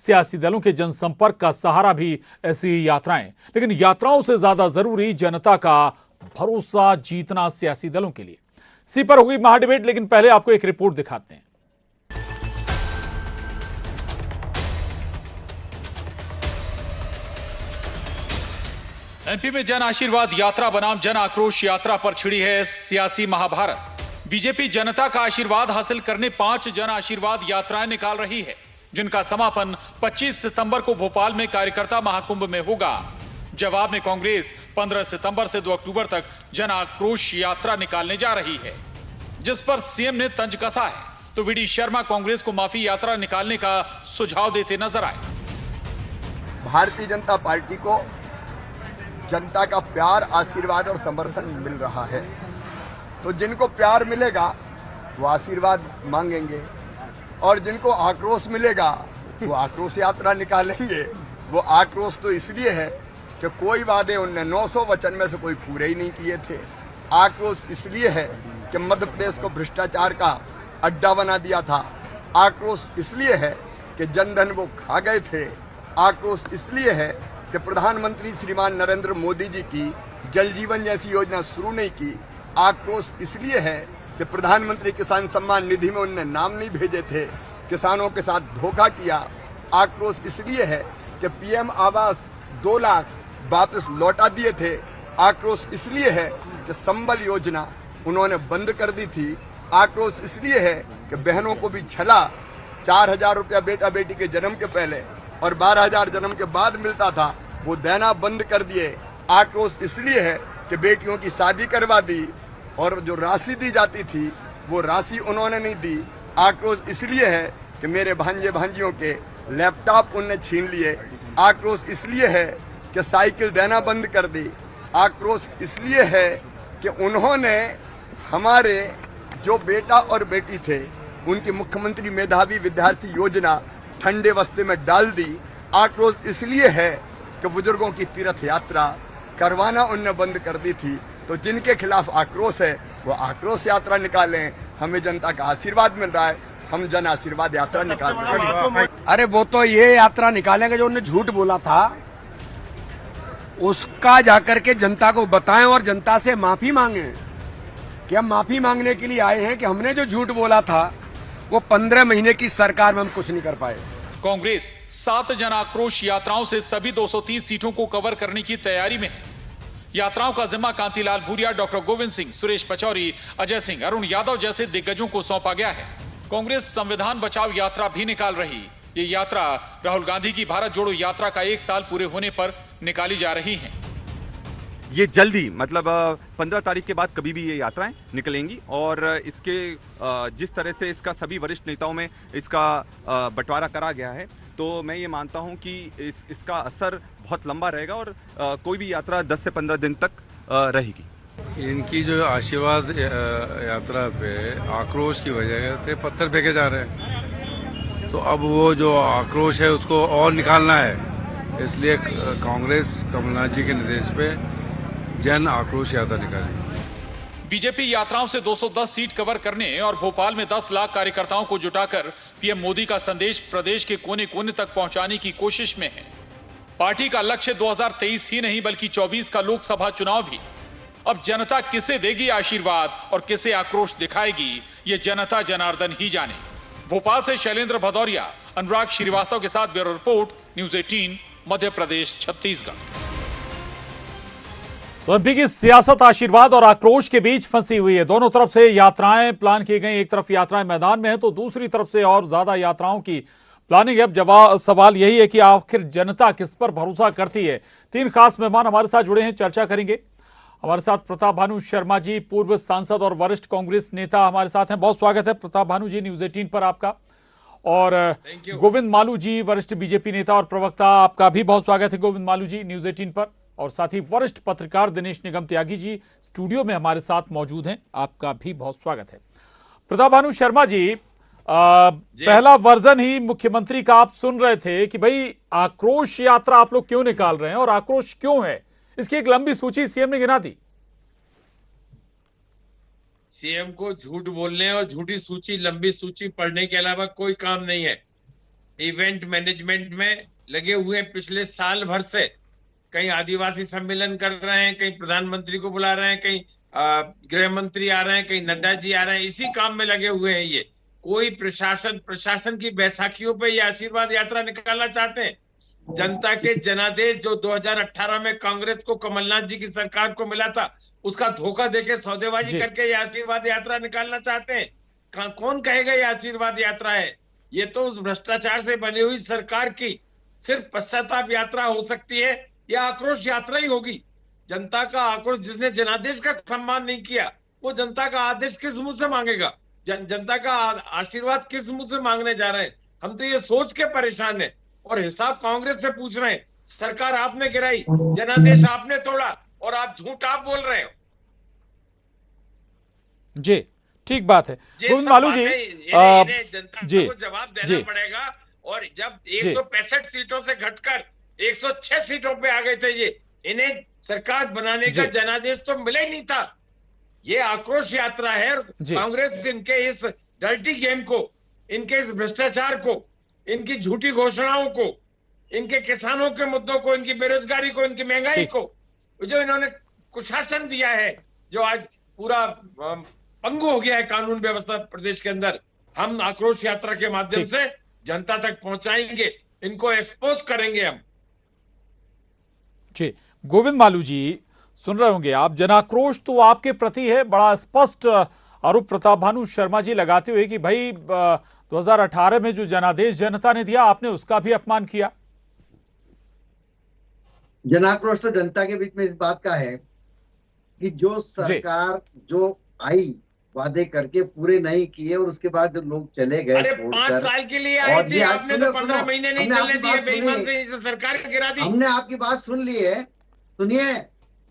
सियासी दलों के जनसंपर्क का सहारा भी ऐसी यात्राएं, लेकिन यात्राओं से ज्यादा जरूरी जनता का भरोसा जीतना सियासी दलों के लिए। इसी पर होगी महाडिबेट, लेकिन पहले आपको एक रिपोर्ट दिखाते हैं। एमपी में जन आशीर्वाद यात्रा बनाम जन आक्रोश यात्रा पर छिड़ी है सियासी महाभारत। बीजेपी जनता का आशीर्वाद हासिल करने 5 जन आशीर्वाद यात्राएं निकाल रही है, जिनका समापन 25 सितंबर को भोपाल में कार्यकर्ता महाकुंभ में होगा। जवाब में कांग्रेस 15 सितंबर से 2 अक्टूबर तक जन आक्रोश यात्रा निकालने जा रही है, जिस पर सीएम ने तंज कसा है। तो वीडी शर्मा कांग्रेस को माफी यात्रा निकालने का सुझाव देते नजर आए। भारतीय जनता पार्टी को जनता का प्यार, आशीर्वाद और समर्थन मिल रहा है, तो जिनको प्यार मिलेगा वो आशीर्वाद मांगेंगे और जिनको आक्रोश मिलेगा वो आक्रोश यात्रा निकालेंगे। वो आक्रोश तो इसलिए है कि कोई वादे उनने 900 वचन में से कोई पूरे ही नहीं किए थे। आक्रोश इसलिए है कि मध्य प्रदेश को भ्रष्टाचार का अड्डा बना दिया था। आक्रोश इसलिए है कि जनधन वो खा गए थे। आक्रोश इसलिए है कि प्रधानमंत्री श्रीमान नरेंद्र मोदी जी की जल जीवन जैसी योजना शुरू नहीं की। आक्रोश इसलिए है कि प्रधानमंत्री किसान सम्मान निधि में उनने नाम नहीं भेजे थे, किसानों के साथ धोखा किया। आक्रोश इसलिए है कि पीएम आवास 2 लाख वापस लौटा दिए थे। आक्रोश इसलिए है कि संबल योजना उन्होंने बंद कर दी थी। आक्रोश इसलिए है कि बहनों को भी छला 4,000 रुपया बेटा बेटी के जन्म के पहले और 12,000 जन्म के बाद मिलता था, वो देना बंद कर दिए। आक्रोश इसलिए है कि बेटियों की शादी करवा दी और जो राशि दी जाती थी वो राशि उन्होंने नहीं दी। आक्रोश इसलिए है कि मेरे भांजे भांजियों के लैपटॉप उनने छीन लिए। आक्रोश इसलिए है कि साइकिल देना बंद कर दी। आक्रोश इसलिए है कि उन्होंने हमारे जो बेटा और बेटी थे उनकी मुख्यमंत्री मेधावी विद्यार्थी योजना ठंडे बस्ते में डाल दी। आक्रोश इसलिए है कि बुजुर्गों की तीर्थ यात्रा करवाना उनने बंद कर दी थी। तो जिनके खिलाफ आक्रोश है वो आक्रोश यात्रा निकालें। हमें जनता का आशीर्वाद मिल रहा है, हम जन आशीर्वाद यात्रा निकाल रहे हैं। अरे वो तो ये यात्रा निकालेंगे जो उन्होंने झूठ बोला था, उसका जाकर के जनता को बताएं और जनता से माफी मांगे कि हम माफी मांगने के लिए आए हैं कि हमने जो झूठ बोला था वो 15 महीने की सरकार में हम कुछ नहीं कर पाए। कांग्रेस 7 जन आक्रोश यात्राओं से सभी 230 सीटों को कवर करने की तैयारी में है। यात्राओं का जिम्मा कांतिलाल भूरिया, डॉक्टर गोविंद सिंह, सुरेश पचौरी, अजय सिंह, अरुण यादव जैसे दिग्गजों को सौंपा गया है। कांग्रेस संविधान बचाओ यात्रा भी निकाल रही। ये यात्रा राहुल गांधी की भारत जोड़ो यात्रा का 1 साल पूरे होने पर निकाली जा रही है। ये जल्दी मतलब 15 तारीख के बाद कभी भी ये यात्राएं निकलेंगी और इसके जिस तरह से इसका सभी वरिष्ठ नेताओं में इसका बंटवारा करा गया है, तो मैं ये मानता हूं कि इसका असर बहुत लंबा रहेगा और कोई भी यात्रा 10 से 15 दिन तक रहेगी। इनकी जो आशीर्वाद यात्रा पे आक्रोश की वजह से पत्थर फेंके जा रहे हैं, तो अब वो जो आक्रोश है उसको और निकालना है, इसलिए कांग्रेस कमलनाथ जी के निर्देश पे जन आक्रोश यात्रा निकाली। बीजेपी यात्राओं से 210 सीट कवर करने और भोपाल में 10 लाख कार्यकर्ताओं को जुटाकर पीएम मोदी का संदेश प्रदेश के कोने कोने तक पहुंचाने की कोशिश में है। पार्टी का लक्ष्य 2023 ही नहीं बल्कि 24 का लोकसभा चुनाव भी। अब जनता किसे देगी आशीर्वाद और किसे आक्रोश दिखाएगी, ये जनता जनार्दन ही जाने। भोपाल से शैलेंद्र भदौरिया, अनुराग श्रीवास्तव के साथ bureau report, news 18, Madhya Pradesh, Chhattisgarh. तो एमपी की सियासत आशीर्वाद और आक्रोश के बीच फंसी हुई है। दोनों तरफ से यात्राएं प्लान की गई। एक तरफ यात्राएं मैदान में है तो दूसरी तरफ से और ज्यादा यात्राओं की प्लानिंग है। अब सवाल यही है कि आखिर जनता किस पर भरोसा करती है। 3 खास मेहमान हमारे साथ जुड़े हैं, चर्चा करेंगे। हमारे साथ प्रताप भानु शर्मा जी, पूर्व सांसद और वरिष्ठ कांग्रेस नेता हमारे साथ हैं। बहुत स्वागत है प्रताप भानु जी, न्यूज 18 पर आपका। और गोविंद मालू जी, वरिष्ठ बीजेपी नेता और प्रवक्ता, आपका भी बहुत स्वागत है गोविंद मालू जी, न्यूज 18 पर। और साथ ही वरिष्ठ पत्रकार दिनेश निगम त्यागी जी स्टूडियो में हमारे साथ मौजूद हैं, आपका भी बहुत स्वागत है। प्रताप भानु शर्मा जी, पहला वर्जन ही मुख्यमंत्री का आप सुन रहे थे कि भाई आक्रोश यात्रा आप लोग क्यों निकाल रहे हैं और आक्रोश क्यों है, इसकी एक लंबी सूची सीएम ने गिना दी। सीएम को झूठ बोलने और झूठी सूची, लंबी सूची पढ़ने के अलावा कोई काम नहीं है। इवेंट मैनेजमेंट में लगे हुए हैं पिछले साल भर से। कहीं आदिवासी सम्मेलन कर रहे हैं, कहीं प्रधानमंत्री को बुला रहे हैं, कहीं गृह मंत्री आ रहे हैं, कहीं नड्डा जी आ रहे हैं, इसी काम में लगे हुए हैं। ये कोई प्रशासन की बैसाखियों पे ये आशीर्वाद यात्रा निकालना चाहते हैं। जनता के जनादेश जो 2018 में कांग्रेस को, कमलनाथ जी की सरकार को मिला था, उसका धोखा देके सौदेबाजी जी। करके ये आशीर्वाद यात्रा निकालना चाहते हैं। कौन कहेगा ये आशीर्वाद यात्रा है? ये तो उस भ्रष्टाचार से बनी हुई सरकार की सिर्फ पश्चाताप यात्रा हो सकती है, या आक्रोश यात्रा ही होगी। जनता का आक्रोश, जिसने जनादेश का सम्मान नहीं किया, वो जनता का आदेश किस मुंह से मांगेगा? जनता का आशीर्वाद किस मुंह से मांगने जा रहे हैं? हम तो ये सोच के परेशान हैं और हिसाब कांग्रेस से पूछ रहे हैं। सरकार आपने गिराई, जनादेश आपने तोड़ा, और आप झूठ आप बोल रहे हो। जी, ठीक बात है। ये गोविंद सब मालू जी, बातें इन्हें जनता जी, को जवाब देना जी, पड़ेगा। और जब 165 सीटों से घटकर 106 सीटों पे आ गए थे ये, इन्हें सरकार बनाने का जी। जनादेश तो मिला ही नहीं था। ये आक्रोश यात्रा है और जी। कांग्रेस इनके इस डर्टी गेम को, इनके इस भ्रष्टाचार को, इनकी झूठी घोषणाओं को, इनके किसानों के मुद्दों को, इनकी बेरोजगारी को, इनकी महंगाई ठीक। को, जो इन्होंने कुशासन दिया है, जो आज पूरा पंगु हो गया है कानून व्यवस्था प्रदेश के अंदर, हम आक्रोश यात्रा के माध्यम ठीक। से जनता तक पहुंचाएंगे, इनको एक्सपोज करेंगे हम। जी, गोविंद मालू जी, सुन रहे होंगे आप, जनाक्रोश तो आपके प्रति है, बड़ा स्पष्ट आरोप प्रताप भानु शर्मा जी लगाते हुए कि भाई 2018 में जो जनादेश जनता ने दिया, आपने उसका भी अपमान किया। जनाक्रोश तो जनता के बीच में इस बात का है कि जो सरकार जो आई वादे करके पूरे नहीं किए, और उसके बाद जो लोग चले गए अरे 5 साल के लिए आए थे, आपने तो 15 महीने नहीं चलने दिए, बेईमान से सरकार गिरा दी। हमने आपकी बात सुन ली है, सुनिए।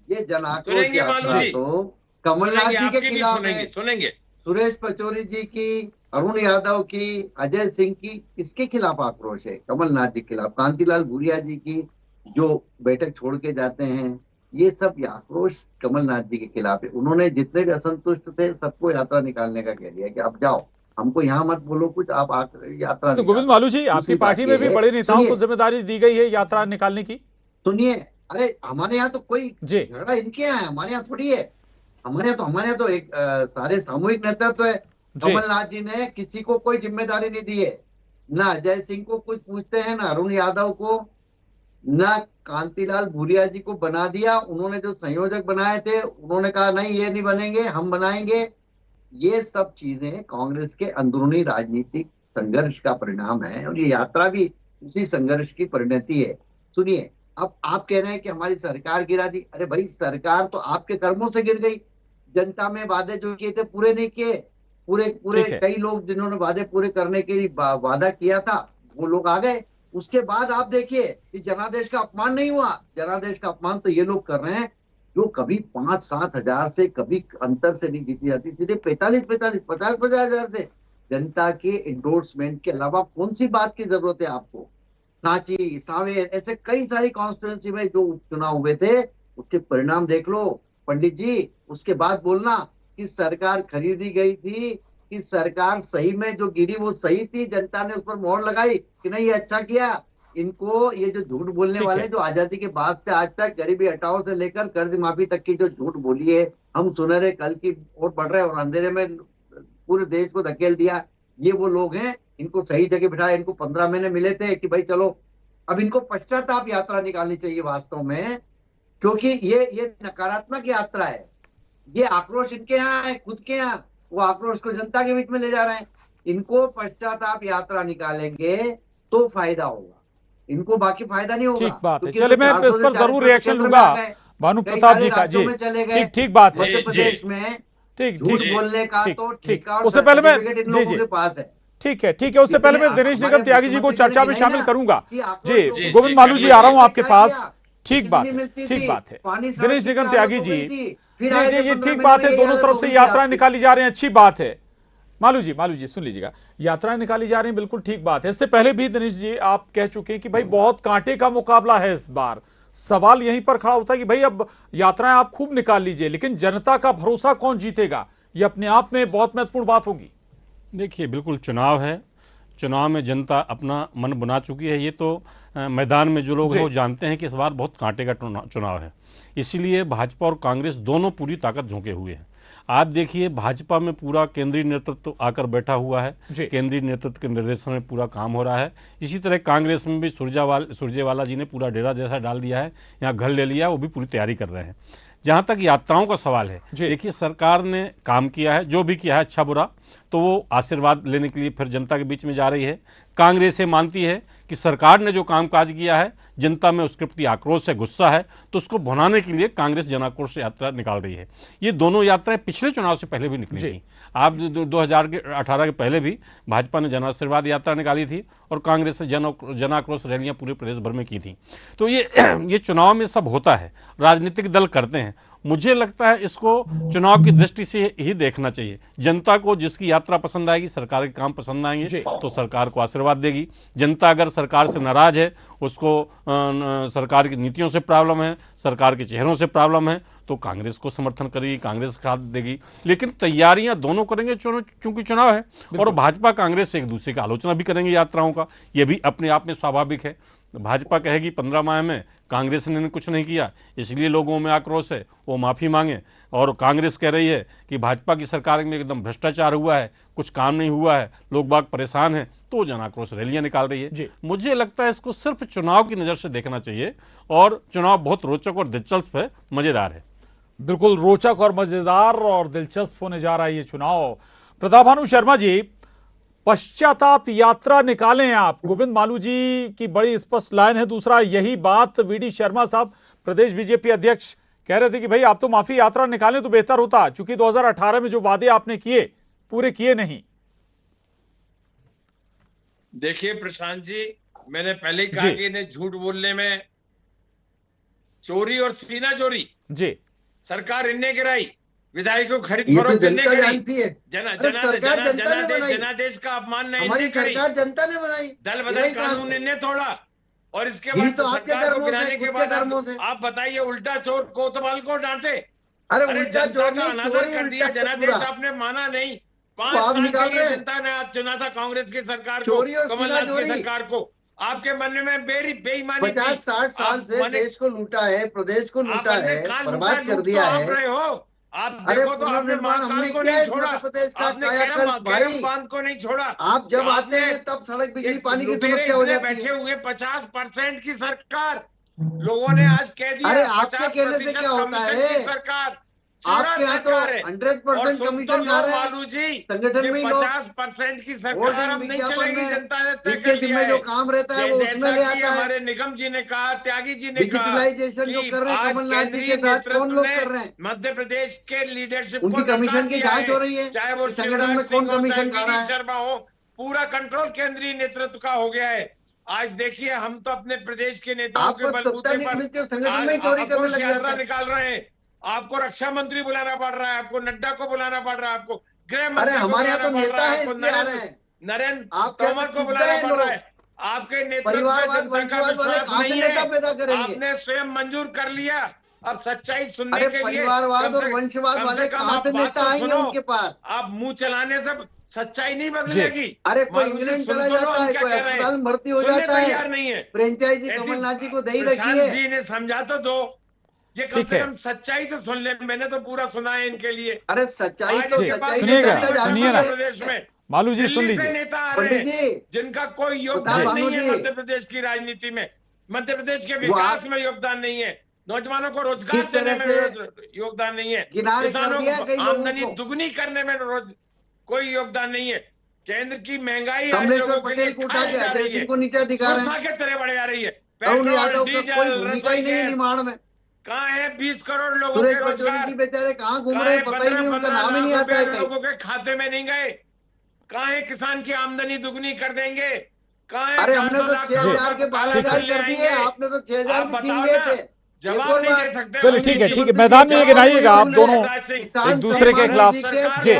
ये जनाक्रोश यात्रा तो कमलनाथ जी के खिलाफ है, सुनेंगे सुरेश पचौरी जी की, अरुण यादव की, अजय सिंह की, किसके खिलाफ आक्रोश है? कमलनाथ जी के खिलाफ। कांतिलाल भूरिया जी की जो बैठक छोड़ के जाते हैं, ये सब आक्रोश कमलनाथ जी के खिलाफ है। उन्होंने जितने भी असंतुष्ट थे सबको यात्रा निकालने का कह दिया कि आप जाओ, हमको यहाँ मत बोलो कुछ, आप यात्रा। तो गोविंद मालू जी, आपकी पार्टी में भी बड़े नेताओं को जिम्मेदारी दी गई है यात्रा निकालने की। सुनिए, अरे हमारे यहाँ तो कोई जी, झगड़ा इनके यहाँ है, हमारे यहाँ थोड़ी है। हमारे यहाँ तो एक सारे सामूहिक नेतृत्व है। कमलनाथ जी ने किसी को कोई जिम्मेदारी नहीं दी है, ना अजय सिंह को कुछ पूछते हैं, ना अरुण यादव को, ना कांतिलाल भूरिया जी को बना दिया। उन्होंने जो संयोजक बनाए थे, उन्होंने कहा नहीं ये नहीं बनेंगे, हम बनाएंगे। ये सब चीजें कांग्रेस के अंदरूनी राजनीतिक संघर्ष का परिणाम है, और ये यात्रा भी उसी संघर्ष की परिणति है। सुनिए, अब आप कह रहे हैं कि हमारी सरकार गिरा दी। अरे भाई, सरकार तो आपके कर्मों से गिर गई। जनता में वादे जो किए थे पूरे नहीं किए। पूरे कई लोग जिन्होंने वादे पूरे करने के लिए वादा किया था, वो लोग आ गए। उसके बाद आप देखिए कि जनादेश का अपमान नहीं हुआ। जनादेश का अपमान तो ये लोग कर रहे हैं जो कभी 5-7 हजार से, कभी अंतर से नहीं जीती जाती, सीधे 50-50 हजार से। जनता के इंडोर्समेंट के अलावा कौन सी बात की जरूरत है आपको? सांची, सांवेर, ऐसे कई सारी कॉन्स्टिट्यूंसी में जो उपचुनाव हुए थे, उसके परिणाम देख लो पंडित जी। उसके बाद बोलना कि सरकार खरीदी गई थी, कि सरकार सही में जो गिरी वो सही थी, जनता ने उस पर मोहर लगाई कि नहीं ये अच्छा किया। इनको ये जो झूठ बोलने वाले, जो आजादी के बाद से आज तक गरीबी हटाओ से लेकर कर्ज माफी तक की जो झूठ बोली है, हम सुनहरे कल की ओर बढ़ रहे और अंधेरे में पूरे देश को धकेल दिया, ये वो लोग हैं। इनको सही जगह बिठाया। इनको 15 महीने मिले थे कि भाई चलो, अब इनको पश्चाताप यात्रा निकालनी चाहिए वास्तव में, क्योंकि ये नकारात्मक यात्रा है। ये आक्रोश इनके यहाँ है, खुद के यहाँ। वो आक्रोश को जनता के बीच में ले जा रहे हैं। इनको पश्चाताप यात्रा निकालेंगे तो फायदा होगा, इनको बाकी फायदा नहीं होगा। ठीक बात है। चले, मैं इस पर जरूर रिएक्शन लूंगा भानु प्रताप जी का। जी, ठीक बात है। मध्य प्रदेश में ठीक बोलने का तो ठेका उससे पहले मैं इन लोगों के पास है। ठीक है। उससे पहले मैं दिनेश निगम त्यागी जी को चर्चा में शामिल करूंगा। जी, गोविंद मालू जी, आ रहा हूं आपके पास। ठीक बात है। दिनेश निगम त्यागी जी, ये ठीक बात है, दोनों तरफ से यात्राएं निकाली जा रही हैं, अच्छी बात है। मालू जी सुन लीजिएगा, यात्राएं निकाली जा रही हैं, बिल्कुल ठीक बात है। इससे पहले भी दिनेश जी आप कह चुके हैं कि भाई बहुत कांटे का मुकाबला है इस बार। सवाल यहीं पर खड़ा होता है कि भाई अब यात्राएं आप खूब निकाल लीजिए, लेकिन जनता का भरोसा कौन जीतेगा, ये अपने आप में बहुत महत्वपूर्ण बात होगी। देखिए, बिल्कुल चुनाव है, चुनाव में जनता अपना मन बना चुकी है। ये तो मैदान में जो लोग हैं वो जानते हैं कि इस बार बहुत कांटे का चुनाव है, इसीलिए भाजपा और कांग्रेस दोनों पूरी ताकत झोंके हुए हैं। आप देखिए, भाजपा में पूरा केंद्रीय नेतृत्व आकर बैठा हुआ है, केंद्रीय नेतृत्व के निर्देशन में पूरा काम हो रहा है। इसी तरह कांग्रेस में भी सुरजेवाला जी ने पूरा डेरा जैसा डाल दिया है, यहाँ घर ले लिया, वो भी पूरी तैयारी कर रहे हैं। जहाँ तक यात्राओं का सवाल है, देखिए सरकार ने काम किया है, जो भी किया है अच्छा बुरा, तो वो आशीर्वाद लेने के लिए फिर जनता के बीच में जा रही है। कांग्रेस ये मानती है कि सरकार ने जो कामकाज किया है, जनता में उसके प्रति आक्रोश है, गुस्सा है, तो उसको भुनाने के लिए कांग्रेस जन आक्रोश यात्रा निकाल रही है। ये दोनों यात्राएं पिछले चुनाव से पहले भी निकली थी। आप 2018 के पहले भी भाजपा ने जन आशीर्वाद यात्रा निकाली थी और कांग्रेस ने जन आक्रोश रैलियां पूरे प्रदेश भर में की थी। तो ये चुनाव में सब होता है, राजनीतिक दल करते हैं। मुझे लगता है इसको चुनाव की दृष्टि से ही देखना चाहिए। जनता को जिसकी यात्रा पसंद आएगी, सरकार के काम पसंद आएंगे, तो सरकार को आशीर्वाद देगी। जनता अगर सरकार से नाराज है, उसको सरकार की नीतियों से प्रॉब्लम है, सरकार के चेहरों से प्रॉब्लम है, तो कांग्रेस को समर्थन करेगी, कांग्रेस का साथ देगी। लेकिन तैयारियां दोनों करेंगे, चूंकि चुनाव है, और भाजपा कांग्रेस एक दूसरे की आलोचना भी करेंगे यात्राओं का, यह भी अपने आप में स्वाभाविक है। भाजपा कहेगी 15 माह में कांग्रेस ने कुछ नहीं किया, इसलिए लोगों में आक्रोश है, वो माफ़ी मांगे। और कांग्रेस कह रही है कि भाजपा की सरकार में एकदम भ्रष्टाचार हुआ है, कुछ काम नहीं हुआ है, लोग बाग परेशान हैं, तो जन आक्रोश रैलियां निकाल रही है। मुझे लगता है इसको सिर्फ चुनाव की नज़र से देखना चाहिए, और चुनाव बहुत रोचक और दिलचस्प है, मज़ेदार है। बिल्कुल रोचक और मजेदार और दिलचस्प होने जा रहा है ये चुनाव। प्रताभानु शर्मा जी, पश्चाताप यात्रा निकालें आप, गोविंद मालू जी की बड़ी स्पष्ट लाइन है। दूसरा, यही बात वीडी शर्मा साहब प्रदेश बीजेपी अध्यक्ष कह रहे थे कि भाई आप तो माफी यात्रा निकालें तो बेहतर होता, क्योंकि 2018 में जो वादे आपने किए पूरे किए नहीं। देखिए प्रशांत जी, मैंने पहले ही कहा कि इन्हें झूठ बोलने में चोरी और सीना चोरी जी सरकार इनने गिराई, विधायकों को खरीद ये तो फरोख्त जनता जानती है। सरकार जनता ने बनाई, जनादेश का अपमान नहीं, हमारी सरकार जनता ने बनाई, दल बदल कानून इनने तोड़ा, और इसके बाद तो आपके सरकार को कर्मों गिराने से, के खुद बाद के कर्मों से। आप बताइए, उल्टा चोर कोतवाल को डांटे। अरे जनता उल्टा चोर का नहीं, अनादर चोरी कर दिया, उल्टा जनादेश पूरा। आपने माना नहीं। 5 आप साल निकाल के लिए रहे हैं। जनता ने आज चुना था कांग्रेस की सरकार को, चोरी और कमलनाथ सीना की चोरी। सरकार को। आपके मन में बेईमानी 50-60 साल से देश को लूटा है, प्रदेश को लूटा है, बर्बाद कर दिया है। रहे हो आप। अरे देखो तो आपने पुनर्निर्माण हमने को किया नहीं है छोड़ा, मध्य प्रदेश का आपने कायाकल्प भाई। बांध को नहीं छोड़ा। आप जब आते हैं तब सड़क बिजली पानी की समस्या हो जाती बैठे है। हुए 50% की सरकार लोगों ने आज कह दिया। अरे आपके कहने से क्या होता है, सरकार आपके यहाँ तो 100% कमीशन खा रहे मालू जी, हैं, संगठन में ही लोग 50% की सरकार अब नहीं चलेगी, जनता ने तय जिनके कर दिया जिम्मे जो है। काम रहता है वो उसमें ले आता है। हमारे निगम जी ने कहा, त्यागी जी ने कहा, डिजिटलाइजेशन जो कर रहे हैं कमलनाथ जी के साथ, कौन लोग कर रहे हैं? मध्य प्रदेश के लीडरशिप उनकी कमीशन की जांच हो रही है, चाहे वो संगठन में कौन कमीशन खा रहा है। शर्मा हो, पूरा कंट्रोल केंद्रीय नेतृत्व का हो गया है। आज देखिए, हम तो अपने प्रदेश के नेताओं के बलबूते पर संगठन में चोरी करने लग जाते हैं। निकाल रहे हैं। आपको रक्षा मंत्री बुलाना पड़ रहा है, आपको नड्डा को बुलाना पड़ रहा है, आपको गृह मंत्री। अरे हमारे यहाँ तो नेता है इसलिए आ रहे हैं, नरेंद्र तोमर को बुलाना पड़ रहा है। आपके परिवारवाद वंशवाद वाले कहाँ से नेता पैदा करेंगे? आपने स्वयं मंजूर कर लिया। अब सच्चाई सुनने के लिए परिवारवाद और वंशवाद वाले कहाँ से नेता आएंगे उनके पास? आप मुंह चलाने से सच्चाई नहीं बदलेगी। अरे कोई इंग्लैंड चला जाता है, कोई अस्पताल में भर्ती हो जाता है, नहीं है। फ्रेंचाइजी कमलनाथ जी को दे ही रखी है। जी ने समझा तो दो, ये कम से कम सच्चाई तो सुन ले। मैंने तो पूरा सुना है इनके लिए। अरे सच्चाई तो सुनिएगा प्रदेश में मालू जी सुन लीजिए। नेता आ रहे हैं जिनका कोई योगदान नहीं है मध्य प्रदेश की राजनीति में, मध्य प्रदेश के विकास में योगदान नहीं है, नौजवानों को रोजगार देने में योगदान नहीं है, किसानों को आमदनी दुगनी करने में कोई योगदान नहीं है। केंद्र की महंगाई कमलेश्वर पटेल को उठा के अजय सिंह को नीचे दिखा रहे हैं, के तरह बढ़े आ रही है। अरुण यादव का कोई भूमिका ही नहीं है निर्माण में। कहाँ है 20 करोड़ लोगों सुरेश के पचौरी रोजगार? जी बेचारे कहाँ घूम रहे हैं, पता ही नहीं, उनका नाम ही नहीं आता है। लोगों के खाते में नहीं गए। कहाँ है किसान की आमदनी दुगनी कर देंगे? कहाँ है? अरे हमने तो 6,000 के 12,000 कर दिए, आपने तो 6,000 में छीन गए थे। जवाब नहीं दे सकते। चलिए ठीक है, मैदान में लेकिन आइएगा आप दोनों एक दूसरे के खिलाफ। जी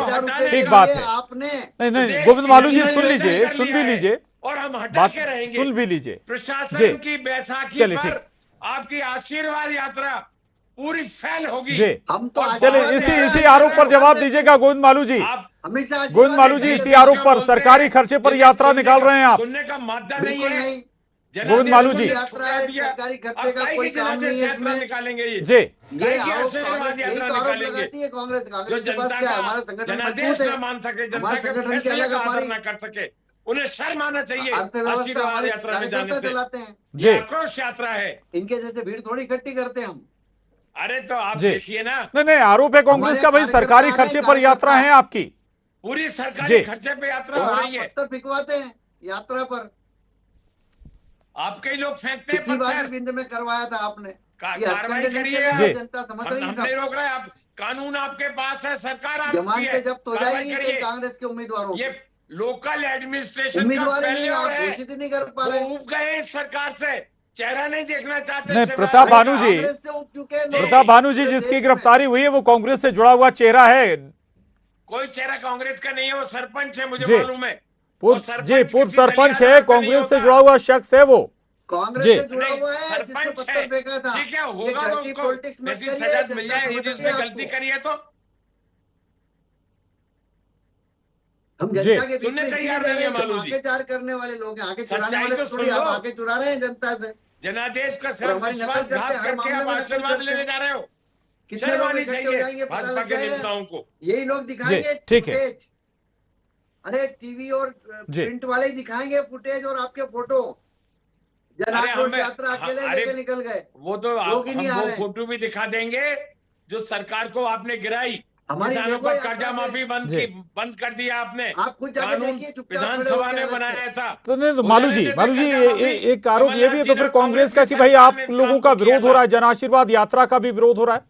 ठीक बात है। आपने नहीं गोविंद मालू जी सुन लीजिए, सुन भी लीजिए और हम हटा के रहेंगे। सुन भी लीजिए। प्रशासन की बैसाखी चलिए पर ठीक। आपकी आशीर्वाद यात्रा पूरी फेल होगी। जी हम तो चलिए इसी आरोप पर जवाब दीजिएगा गोविंद मालू जी। आप हमेशा गोविंद मालू जी, इसी आरोप पर सरकारी खर्चे पर यात्रा निकाल रहे हैं आप। सुनने का मादा नहीं बिल्कुल है। नहीं। गोविंद मालू जी। यात्रा है, सरकारी खर्चे का कोई काम नहीं है इसमें। निकालेंगे जी ये आरोप कांग्रेस यही तो आरोप लगाती है कांग्रेस। कांग्रेस के पास क्या है? हमारा संगठन मजबूत है, मान सके, हमारे संगठन की अलग हमारी ना कर सके, उन्हें शर्म आना चाहिए। अर्थव्यवस्था आशीर्वाद हमारे यात्रा में जाने कार्यकर्ता से चलाते हैं। जी ये आक्रोश यात्रा है। इनके जैसे भीड़ थोड़ी इकट्ठी करते हैं हम। अरे तो आप जी। देखिए ना, नहीं आरोप है कांग्रेस का, भाई हमारे सरकारी कार्यकर्ता खर्चे हैं, पर यात्रा है कार्यकर्ता। आपकी। पूरी जी। सरकारी खर्चे पे यात्रा और हो आप रही है। पत्थर फिकवाते हैं यात्रा पर। आपके ही लोग फेंकते हैं पिछली बार पत्थर। भी बिंद में करवाया था आपने। ये कार्रवाई हथकंडे नहीं करिए। चलेगा, जी। जनता समझ हम रही है नहीं सब। रोक रहे, आप कानून आपके पास है, सरकार आपकी जमानतें है, जब्त हो कार्रवाई जाएंगी करिए। कई कांग्रेस के उम्मीदवारों ये की। लोकल एडमिनिस्ट्रेशन का उम्मीदवार नहीं फेल्योर आप है। घोषित ही नहीं कर पा वो रहे। उब गए इस सरकार से, चेहरा नहीं देखना चाहते। नहीं, शिवराज प्रताप भाई भानु का। जी। कांग्रेस से उठ चुके हैं लोग। प्रताप भानु जी, पूरे जिसकी देश में। गिरफ्तारी हुई है वो कांग्रेस से जुड़ा हुआ चेहरा है। कोई चेहरा कांग्रेस का नहीं है, वो सरपंच है, मुझे जी। मालूम है। पूर्व किसी सरपंच दलिया है, का नहीं कांग्रेस से होता। जुड़ा हुआ शख्स है वो। कांग्रेस जी। से जुड़ा नहीं, हुआ है, जिसने सरपंच पत्थर है। फेंका था। ठीक है, ये होगा घर तो की उसको पॉलिटिक्स मत वैसी करिए, सजा मिल जनता जाए, समझ यदि रही है उसने गलती आपको। करी है तो। हम जी। जनता के बीच सुनने में इसीलिए तैयार जा नहीं रहे है हैं, सब मालू जी। आके चार करने वाले लोग हैं। आके चुराने सच्चाई वाले तो थोड़ी सुन आप लो। आके चुरा रहे हैं जनता से। जनादेश का और सिर्फ हमारी नकल विश्वासघात करते हैं, हर करके मामले आप में नकल आशीर्वाद करते लेने हैं। जा रहे हो। कितने शर्म लोग आनी इकट्ठे हो चाहिए जाएंगे पता भाजपा लग के जाएगा। नेताओं को। यही लोग दिखाएंगे ठीक है। फुटेज। अरे टीवी और जी। प्रिंट वाले ही दिखाएंगे फुटेज और आपके फोटो। जन अरे आक्रोश हमें यात्रा अकेले अरे लेके निकल गए। वो तो लोग ही हम नहीं आ वो रहे। फोटो भी दिखा देंगे जो सरकार को आपने गिराई। हमारी किसानों देखो पर यात्रा कर्जा पे। माफी जी। बंद कर दिया आपने। आप खुद जाके कानून देखिए, चुपचाप खड़े विधानसभा होके ने अलग से। बनाया था। तो नहीं तो वो मालू जाने जी, देते मालू जी, कर्जा माफी। एक आरोप ये भी है तो कमलनाथ फिर जी ने कांग्रेस का कि की भाई सरकार आप ने इस लोगों काम का को किया विरोध हो था। रहा है, जन आशीर्वाद यात्रा का भी विरोध हो रहा है।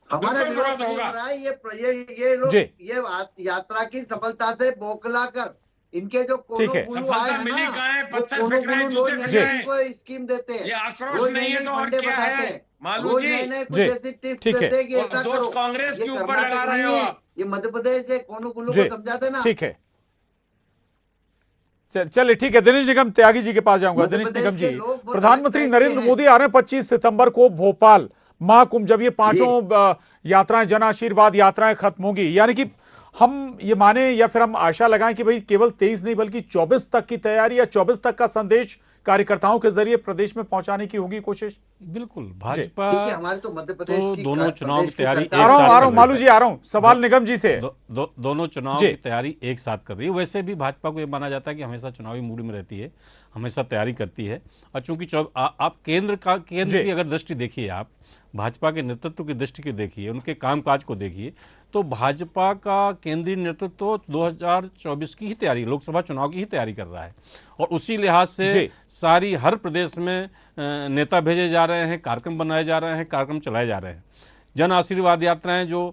हमारा बिल्कुल विरोध विरोध नहीं होगा। हो रहा है। ये लोग जी। ये यात्रा की सफलता से बौखला कर इनके जो ठीक कोनो है। गुरु सफलता आए हैं मिली ना, कहाँ है? वो पत्थर कोनो फेंक रहे हैं, गुरु रोज जूते नई फेंक रहे नई हैं। इनको स्कीम देते हैं। ये आक्रोश रोज नहीं नई है नई तो और फंडे क्या बताते है हैं। मालू रोज जी? नए नए कुछ जी। ऐसी टिप्स ठीक है। देते हैं कि और ऐसा दोष करो। कांग्रेस ये के ऊपर कर्नाटक लगा रहे नहीं हो है, आप। ये मध्य प्रदेश है। कोनो गुरु जी। को समझाते ना। ठीक है। चलिए ठीक है, दिनेश निगम त्यागी जी के पास जाऊंगा। मध्य दिनेश प्रदेश निगम के जी, लोग बहुत प्रधानमंत्री अलग टाइप के नरेंद्र हैं। मोदी आ रहे हैं 25 सितंबर को भोपाल महाकुंभ, जब ये पांचों यात्राएं, जन आशीर्वाद यात्राएं खत्म होंगी, यानी कि हम ये माने या फिर हम आशा लगाएं कि भाई केवल 23 नहीं बल्कि 24 तक की तैयारी या 24 तक का संदेश कार्यकर्ताओं के जरिए प्रदेश में पहुंचाने की होगी कोशिश। बिल्कुल भाजपा ठीक है, हमारे तो मध्य प्रदेश तो की दोनों चुनाव की प्रदेश तैयारी सरकार- एक साथ आ रहा हूं कर मालू रही जी, है। आ रहा हूं सवाल निगम जी से। दोनों चुनाव जी। की तैयारी एक साथ कर रही है। वैसे भी भाजपा को ये माना जाता है कि हमेशा चुनावी मूड में रहती है, हमेशा तैयारी करती है। और चूंकि आप केंद्र जी। की अगर दृष्टि देखिए, आप भाजपा के नेतृत्व की दृष्टि की देखिए, उनके कामकाज को देखिए, तो भाजपा का केंद्रीय नेतृत्व 2024 की ही तैयारी, लोकसभा चुनाव की ही तैयारी कर रहा है। और उसी लिहाज से जी। सारी हर प्रदेश में नेता भेजे जा रहे हैं, कार्यक्रम बनाए जा रहे हैं, कार्यक्रम चलाए जा रहे हैं। जन आशीर्वाद यात्राएं जो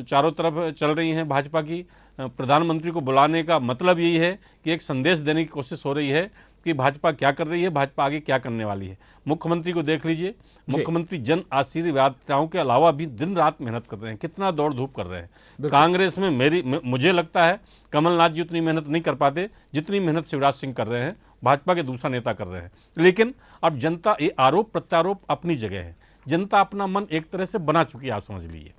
चारों तरफ चल रही हैं भाजपा की, प्रधानमंत्री को बुलाने का मतलब यही है कि एक संदेश देने की कोशिश हो रही है कि भाजपा क्या कर रही है, भाजपा आगे क्या करने वाली है। मुख्यमंत्री को देख लीजिए, मुख्यमंत्री जन आशीर्वाद यात्राओं के अलावा भी दिन रात मेहनत कर रहे हैं, कितना दौड़ धूप कर रहे हैं। कांग्रेस में मुझे लगता है कमलनाथ जी उतनी मेहनत नहीं कर पाते जितनी मेहनत शिवराज सिंह कर रहे हैं, भाजपा के दूसरा नेता कर रहे हैं। लेकिन अब जनता, ये आरोप प्रत्यारोप अपनी जगह है, जनता अपना मन एक तरह से बना चुकी है। आप समझ लीजिए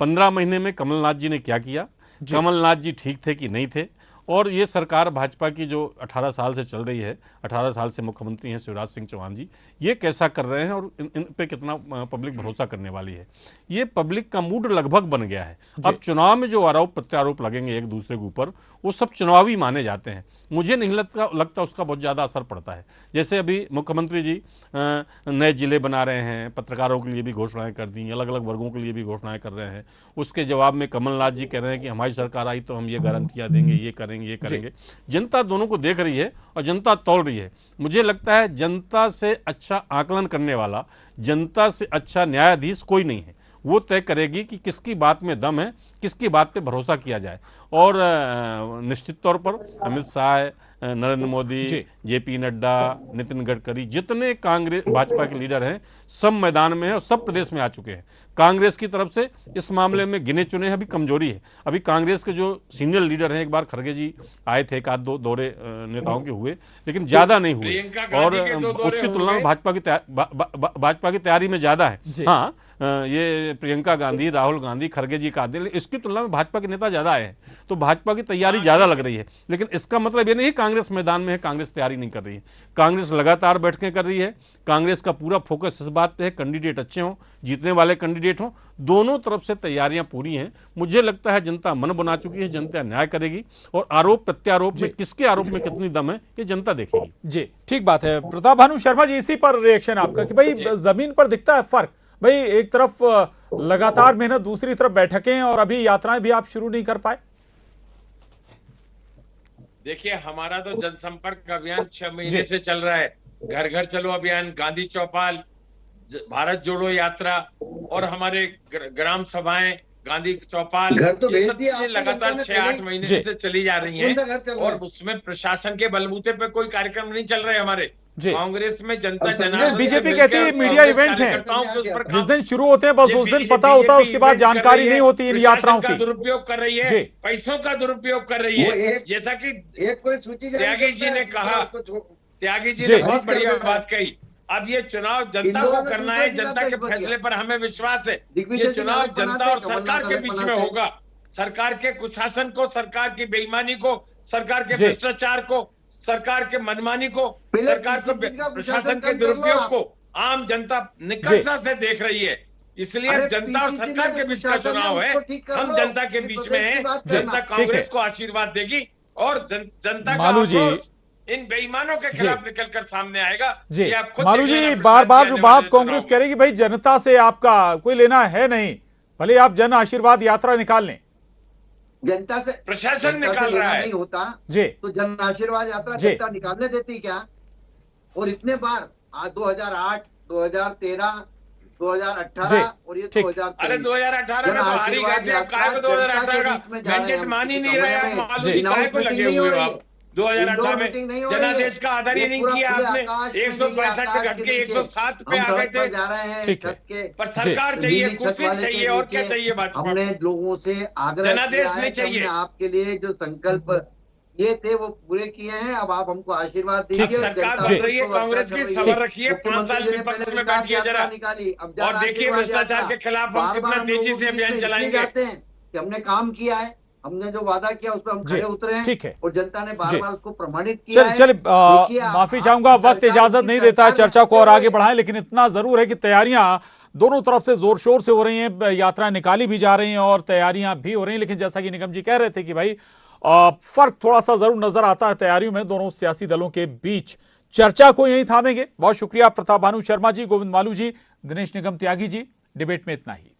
15 महीने में कमलनाथ जी ने क्या किया, कमलनाथ जी ठीक थे कि नहीं थे, और ये सरकार भाजपा की जो 18 साल से चल रही है, 18 साल से मुख्यमंत्री हैं शिवराज सिंह चौहान जी, ये कैसा कर रहे हैं और इन पे कितना पब्लिक भरोसा करने वाली है। ये पब्लिक का मूड लगभग बन गया है। अब चुनाव में जो आरोप प्रत्यारोप लगेंगे एक दूसरे के ऊपर, वो सब चुनावी माने जाते हैं। मुझे नहीं लगता उसका बहुत ज़्यादा असर पड़ता है। जैसे अभी मुख्यमंत्री जी नए जिले बना रहे हैं, पत्रकारों के लिए भी घोषणाएं कर दी, अलग अलग वर्गों के लिए भी घोषणाएं कर रहे हैं। उसके जवाब में कमलनाथ जी कह रहे हैं कि हमारी सरकार आई तो हम ये गारंटियां देंगे, ये करेंगे, ये करेंगे। जनता दोनों को देख रही है और जनता तौल रही है। मुझे लगता है जनता से अच्छा आकलन करने वाला, जनता से अच्छा न्यायाधीश कोई नहीं है। वो तय करेगी कि किसकी बात में दम है, किसकी बात पे भरोसा किया जाए। और निश्चित तौर पर अमित शाह नरेंद्र मोदी, जी। जेपी नड्डा, नितिन गडकरी, जितने कांग्रेस भाजपा के लीडर हैं सब मैदान में हैं और सब प्रदेश में आ चुके हैं। कांग्रेस की तरफ से इस मामले में गिने चुने अभी कमजोरी है। अभी कांग्रेस के जो सीनियर लीडर हैं, एक बार खड़गे जी आए थे, एक आध दो दौरे नेताओं के हुए, लेकिन ज्यादा नहीं हुए प्रियंका और गांधी के 2 दौरे उसकी हो तुलना में गए। भाजपा की तैयारी में ज्यादा जी। है। हाँ, ये प्रियंका गांधी, राहुल गांधी, खड़गे जी का आदि, इसकी तुलना में भाजपा के नेता ज्यादा आए हैं, तो भाजपा की तैयारी ज्यादा लग रही है। लेकिन इसका मतलब ये नहीं कांग्रेस मैदान में है, कांग्रेस तैयारी नहीं कर रही है। कांग्रेस लगातार बैठकें कर रही है। कांग्रेस का पूरा फोकस इस बात पे है कैंडिडेट अच्छे हों, जीतने वाले कैंडिडेट हों। दोनों तरफ से तैयारियां पूरी हैं। मुझे लगता है जनता मन बना चुकी है, जनता न्याय करेगी और आरोप प्रत्यारोप में किसके आरोप में कितनी दम है ये जनता देखेगी। जी, ठीक बात है। प्रताप भानु शर्मा जी, इसी पर रिएक्शन आपका कि भाई जमीन पर दिखता है फर्क। भाई एक तरफ लगातार मेहनत, दूसरी तरफ बैठकें और अभी यात्राएं भी आप शुरू नहीं कर पाए। देखिए, हमारा तो जनसंपर्क अभियान 6 महीने से चल रहा है। घर घर चलो अभियान, गांधी चौपाल, भारत जोड़ो यात्रा और हमारे ग्राम सभाएं, गांधी चौपाल, घर तो ये भेज सब दिया चीजें आपने लगातार जनता ने 6-8 पहले। महीने जी। से चली जा रही कौन सा घर हैं चल रहा है? और उसमें प्रशासन के बलबूते पे कोई कार्यक्रम नहीं चल रहे हमारे। जी। कांग्रेस में जनता अब संजय, जनार्दन बीजेपी से कहती है मिलकर मीडिया कांग्रेस इवेंट है। कार्यकर्ताओं के उस पर जिस काम- दिन शुरू होते हैं बस ये उस दिन बीजेपी पता होता है, उसके बाद इवेंट कर जानकारी रही है, नहीं होती इन प्रशासन यात्राओं का की। दुरुपयोग कर रही जी। है, पैसों का दुरुपयोग कर रही वो है। एक- जैसा कि एक कोई सूची जारी त्यागी करता जी है, ने कहा, उसको छोड़- त्यागी जी जी। ने बहुत खारिज कर बढ़िया देता है। बात कही। अब ये चुनाव जनता इंदौर को में करना दूसरा है, जिला जनता के दस बन गया। फैसले पर हमें विश्वास है। दिग्विजय ये सिंह चुनाव अलग जनता बनाते, और कमलनाथ सरकार के अलग बीच में बनाते। होगा। सरकार के कुशासन को, सरकार की बेईमानी को, सरकार के जी। भ्रष्टाचार को, सरकार के मनमानी को, पहले सरकार को PCC का प्रशासन प्रशासन के कम कर लो दुरुपयोग आप। को आम जनता निकटता से देख रही है। इसलिए अरे जनता और PCC सरकार में के जो बीच का प्रशासन है, चुनाव है। उसको ठीक कर हम लो। जनता के ये बीच में प्रदेश की है। बात करना। जनता ठीक है। कांग्रेस को आशीर्वाद देगी और जनता का मालू जी। आक्रोश इन बेईमानों के खिलाफ निकलकर सामने आएगा। जी, ये आप खुद मालू देख लेना जी, प्रसाद बार बार जी जो आने बात वाले कांग्रेस चुनाव कह रही कि भाई जनता से आपका कोई लेना है नहीं, भले आप जन आशीर्वाद यात्रा निकाल लें। जनता से प्रशासन जनता से निकाल लेना रहा है। नहीं होता जी। तो जन आशीर्वाद यात्रा जी। जनता निकालने देती क्या? और इतने बार 2008, 2013, 2018 और ये ठीक। 2023। अरे 2018 में तो हार ही गए थे। अब काय को 2018 का मैंडेट मान ही नहीं रहे आप। मालूम जी। जी काय को लगे हुए हो आप। 2018 में मीटिंग नहीं हो रही है। जनादेश का आदर ही ये नहीं पूरा किया खुले आपने। आकाश में, 165 आकाश घट के नीचे। 107 पे हम आ गए सड़क पर थे। जा रहे हैं ठीक है। छत के पर सरकार चाहिए, नीली छत कुर्सी वाले के चाहिए और क्या नीचे चाहिए भाजपा को? हमने लोगों से आग्रह जनादेश किया है नहीं कि हमने चाहिए। आपके लिए जो संकल्प ये थे वो पूरे किए हैं। अब आप हमको आशीर्वाद अब दीजिए। सरकार जनता बन रही है उसको कांग्रेस की, वर्षा कर सबर रही है। रखिए। 5 साल मुख्यमंत्री जी ने विपक्ष पहले में विकास बैठिए जरा यात्रा निकाली, अब जन और देखिए आशीर्वाद भ्रष्टाचार यात्रा। के खिलाफ हम बार-बार कितना हम तेजी लोगों से के अभियान बीच में इसलिए चलाएंगे। जाते हैं कि हमने काम किया है, हमने जो वादा किया उस पर हम जी, खड़े उतरे हैं। ठीक है। और जनता ने जी। बार बार उसको प्रमाणित किया चल है। चल देखिए, माफी आप- चाहूंगा, आपकी वक्त सरकार इजाजत की नहीं देता है सरकार चर्चा को और बनते आगे हुए- बढ़ाएं, लेकिन इतना जरूर है कि तैयारियां दोनों तरफ से जोर शोर से हो रही हैं। यात्राएं निकाली भी जा रही हैं और तैयारियां भी हो रही हैं, लेकिन जैसा कि निगम जी कह रहे थे कि भाई फर्क थोड़ा सा जरूर नजर आता है तैयारियों में दोनों सियासी दलों के बीच। चर्चा को यहीं थामेंगे। बहुत शुक्रिया प्रताप भानु शर्मा जी, गोविंद मालू जी, दिनेश निगम त्यागी जी। डिबेट में इतना ही।